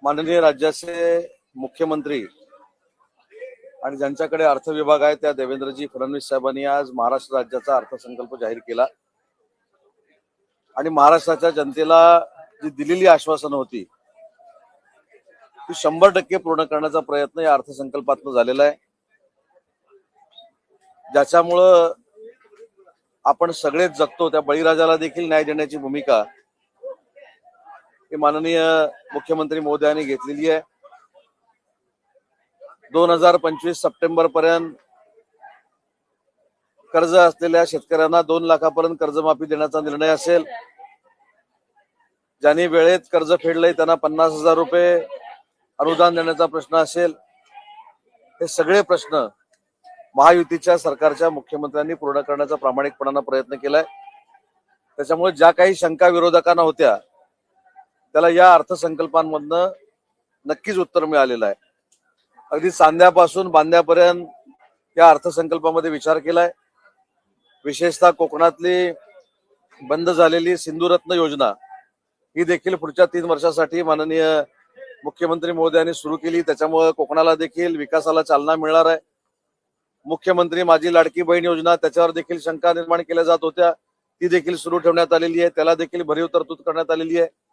माननीय राज्याचे मुख्यमंत्री आणि ज्यांच्याकडे अर्थ विभाग आहे त्या देवेंद्रजी फडणवीस साहेबांनी आज महाराष्ट्र राज्याचा अर्थसंकल्प जाहीर केला आणि महाराष्ट्राच्या जनतेला जी दिलेली आश्वासनं होती ती 100% पूर्ण करण्याचा प्रयत्न या अर्थसंकल्पातून झालेला आहे, ज्याच्यामुळं आपण सगळेच जगतो त्या बळीराजाला देखील न्याय देण्याची भूमिका ही माननीय मुख्यमंत्री महोदयांनी घेतलेली आहे। 2025 सप्टेंबर पर्यंत कर्ज असलेल्या शेतकऱ्यांना 2 लाखापर्यंत कर्जमाफी देण्याचा निर्णय असेल, ज्यांनी वेळेत कर्ज फेडलंय त्यांना 50,000 रुपये अनुदान देण्याचा प्रश्न असेल, हे सगळे प्रश्न महायुतीच्या सरकारच्या मुख्यमंत्र्यांनी पूर्ण करण्याचा प्रामाणिकपणाने प्रयत्न केलाय। त्याच्यामुळे ज्या काही शंका विरोधकांना होत्या त्याला या अर्थसंकल्पांमधनं नक्कीच उत्तर मिळालेलं आहे। अगदी सांध्यापासून बांध्यापर्यंत या अर्थसंकल्पामध्ये विचार केलाय। विशेषतः कोकणातली बंद झालेली सिंधुरत्न योजना ही देखील पुढच्या 3 वर्षासाठी माननीय मुख्यमंत्री महोदयांनी सुरू केली। त्याच्यामुळे कोकणाला देखील विकासाला चालना मिळणार आहे। मुख्यमंत्री माझी लाडकी बहीण योजना त्याच्यावर देखील शंका निर्माण केल्या जात होत्या, ती देखील सुरू ठेवण्यात आलेली आहे, त्याला देखील भरीव तरतूद करण्यात आलेली आहे।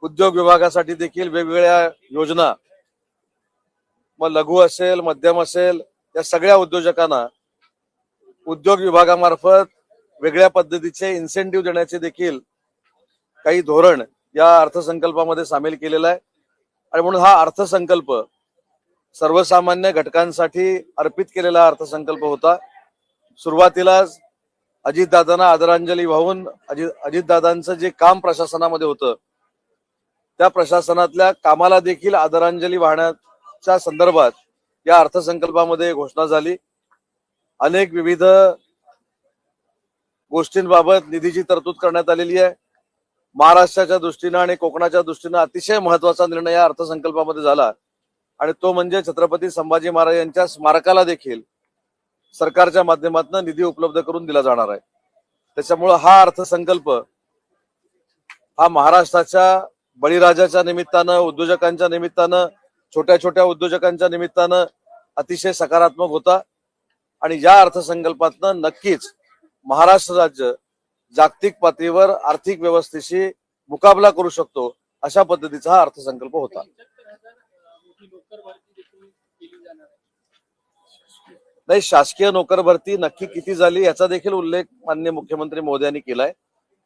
उद्योग विभागासाठी देखील वेगवेगळ्या योजना, मग लघु असेल मध्यम असेल, या सगळ्या उद्योजकांना उद्योग विभागामार्फत वेगळ्या पद्धतीचे इन्सेंटिव्ह देण्याचे देखील काही धोरण या अर्थसंकल्पामध्ये सामील केलेलं आहे। आणि म्हणून हा अर्थसंकल्प सर्वसामान्य घटकांसाठी अर्पित केलेला अर्थसंकल्प होता। सुरुवातीलाच अजितदादांना आदरांजली वाहून अजितदादांचं जे काम प्रशासनामध्ये होतं त्या प्रशासनातल्या कामाला देखील आदरांजली वाहण्याच्या संदर्भात या अर्थसंकल्पामध्ये घोषणा झाली। अनेक विविध गोष्टींबाबत निधीची तरतूद करण्यात आलेली आहे। महाराष्ट्राच्या दृष्टीने आणि कोकणाच्या दृष्टीने अतिशय महत्वाचा निर्णय या अर्थसंकल्पामध्ये झाला आणि तो म्हणजे छत्रपती संभाजी महाराज यांच्या स्मारकाला देखील सरकारच्या माध्यमातून निधी उपलब्ध करून दिला जाणार आहे। त्याच्यामुळे हा अर्थसंकल्प हा महाराष्ट्राच्या बळीराजाच्या निमित्तानं, उद्योजकांच्या निमित्तानं, छोट्या छोट्या उद्योजकांच्या निमित्तानं अतिशय सकारात्मक होता आणि या अर्थसंकल्पातनं नक्कीच महाराष्ट्र राज्य जागतिक पातळीवर आर्थिक व्यवस्थेशी मुकाबला करू शकतो अशा पद्धतीचा हा अर्थसंकल्प होता। नाही, शासकीय नोकर भरती नक्की किती झाली याचा देखील उल्लेख माननीय मुख्यमंत्री महोदयांनी केलाय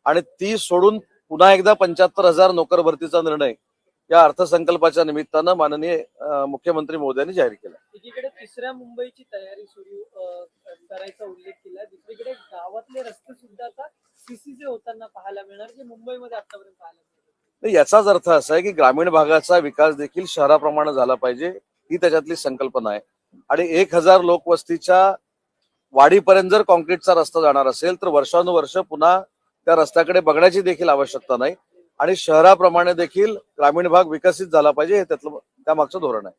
आणि ती सोडून पुन्हा एकदा 75,000 नोकर भरतीचा निर्णय या अर्थसंकल्पाच्या निमित्तानं माननीय मुख्यमंत्री महोदयांनी जाहीर केला। एकीकडे तिसऱ्या मुंबईची तयारी सुरू करायचा उल्लेख केला, दुसरीकडे गावातले रस्ते सुद्धा आता सीसीचे होताना पाहायला मिळणार, जे मुंबईमध्ये आतापर्यंत पाहायला मिळणार। याचाच अर्थ असा आहे की ग्रामीण भागाचा विकास देखील शहराप्रमाणे झाला पाहिजे, ही त्याच्यातली संकल्पना आहे। आणि 1000 लोकवस्तीच्या वाढीपर्यंत जर कॉन्क्रीटचा रस्ता जाणार असेल तर वर्षानुवर्ष पुन्हा त्या रस्त्याकडे बघण्याची देखील आवश्यकता नाही आणि शहराप्रमाणे देखील ग्रामीण भाग विकसित झाला पाहिजे, हे त्यामागचं धोरण आहे।